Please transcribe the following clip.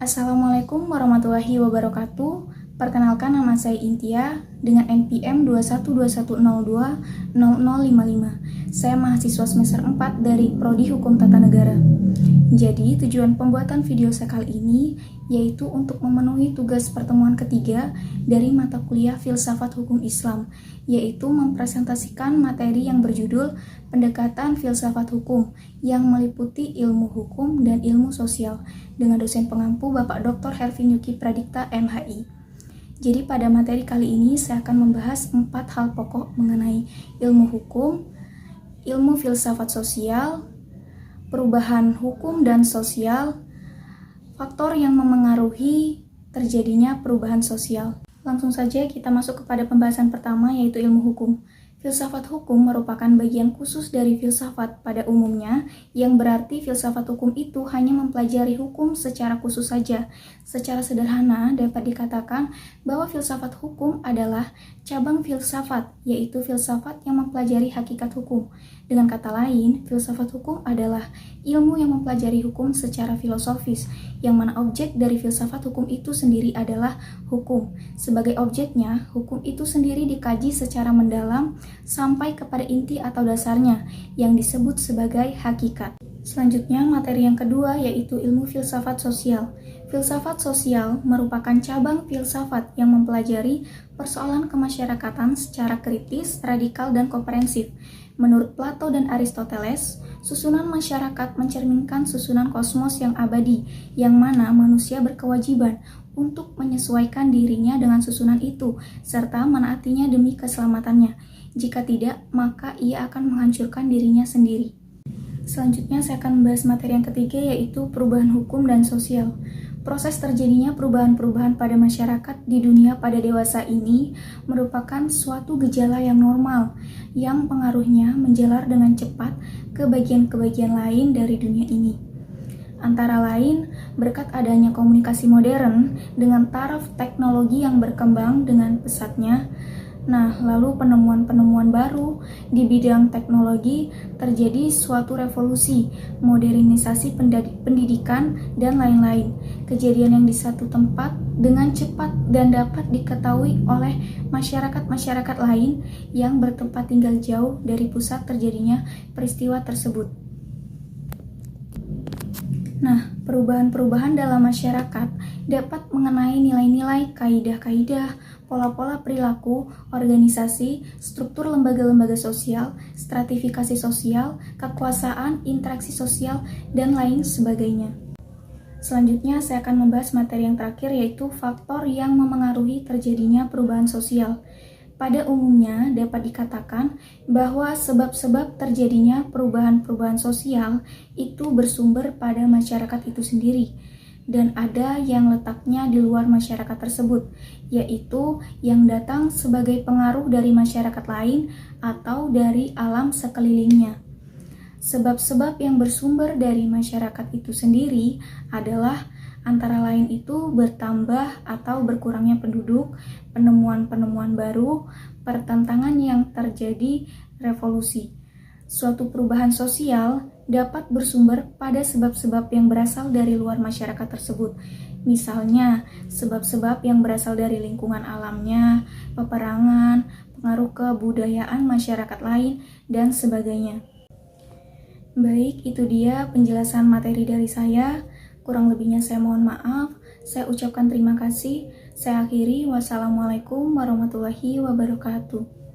Assalamualaikum warahmatullahi wabarakatuh. Perkenalkan, nama saya Intia dengan NPM 2121020055. Saya mahasiswa semester 4 dari Prodi Hukum Tata Negara. Jadi, tujuan pembuatan video saya kali ini yaitu untuk memenuhi tugas pertemuan ketiga dari mata kuliah Filsafat Hukum Islam, yaitu mempresentasikan materi yang berjudul Pendekatan Filsafat Hukum yang meliputi ilmu hukum dan ilmu sosial dengan dosen pengampu Bapak Dr. Hervin Yuki Pradikta MHI. Jadi pada materi kali ini saya akan membahas 4 hal pokok mengenai ilmu hukum, ilmu filsafat sosial, perubahan hukum dan sosial, faktor yang memengaruhi terjadinya perubahan sosial. Langsung saja kita masuk kepada pembahasan pertama, yaitu ilmu hukum. Filsafat hukum merupakan bagian khusus dari filsafat pada umumnya, yang berarti filsafat hukum itu hanya mempelajari hukum secara khusus saja. Secara sederhana dapat dikatakan bahwa filsafat hukum adalah cabang filsafat, yaitu filsafat yang mempelajari hakikat hukum. Dengan kata lain, filsafat hukum adalah ilmu yang mempelajari hukum secara filosofis, yang mana objek dari filsafat hukum itu sendiri adalah hukum. Sebagai objeknya, hukum itu sendiri dikaji secara mendalam sampai kepada inti atau dasarnya, yang disebut sebagai hakikat. Selanjutnya, materi yang kedua yaitu ilmu filsafat sosial. Filsafat sosial merupakan cabang filsafat yang mempelajari persoalan kemasyarakatan secara kritis, radikal, dan komprehensif. Menurut Plato dan Aristoteles, susunan masyarakat mencerminkan susunan kosmos yang abadi, yang mana manusia berkewajiban untuk menyesuaikan dirinya dengan susunan itu, serta menaatinya demi keselamatannya. Jika tidak, maka ia akan menghancurkan dirinya sendiri. Selanjutnya saya akan membahas materi yang ketiga, yaitu perubahan hukum dan sosial. Proses terjadinya perubahan-perubahan pada masyarakat di dunia pada dewasa ini merupakan suatu gejala yang normal, yang pengaruhnya menjalar dengan cepat ke bagian-bagian lain dari dunia ini. Antara lain, berkat adanya komunikasi modern dengan taraf teknologi yang berkembang dengan pesatnya. Nah, lalu penemuan-penemuan baru di bidang teknologi, terjadi suatu revolusi, modernisasi pendidikan, dan lain-lain. Kejadian yang di satu tempat dengan cepat dan dapat diketahui oleh masyarakat-masyarakat lain yang bertempat tinggal jauh dari pusat terjadinya peristiwa tersebut. Nah, perubahan-perubahan dalam masyarakat dapat mengenai nilai-nilai, kaidah-kaidah, pola-pola perilaku, organisasi, struktur lembaga-lembaga sosial, stratifikasi sosial, kekuasaan, interaksi sosial, dan lain sebagainya. Selanjutnya, saya akan membahas materi yang terakhir, yaitu faktor yang memengaruhi terjadinya perubahan sosial. Pada umumnya dapat dikatakan bahwa sebab-sebab terjadinya perubahan-perubahan sosial itu bersumber pada masyarakat itu sendiri, dan ada yang letaknya di luar masyarakat tersebut, yaitu yang datang sebagai pengaruh dari masyarakat lain atau dari alam sekelilingnya. Sebab-sebab yang bersumber dari masyarakat itu sendiri adalah antara lain itu bertambah atau berkurangnya penduduk, penemuan-penemuan baru, pertentangan yang terjadi, revolusi. Suatu perubahan sosial dapat bersumber pada sebab-sebab yang berasal dari luar masyarakat tersebut. Misalnya, sebab-sebab yang berasal dari lingkungan alamnya, peperangan, pengaruh kebudayaan masyarakat lain, dan sebagainya. Baik, itu dia penjelasan materi dari saya. Kurang lebihnya saya mohon maaf. Saya ucapkan terima kasih. Saya akhiri. Wassalamualaikum warahmatullahi wabarakatuh.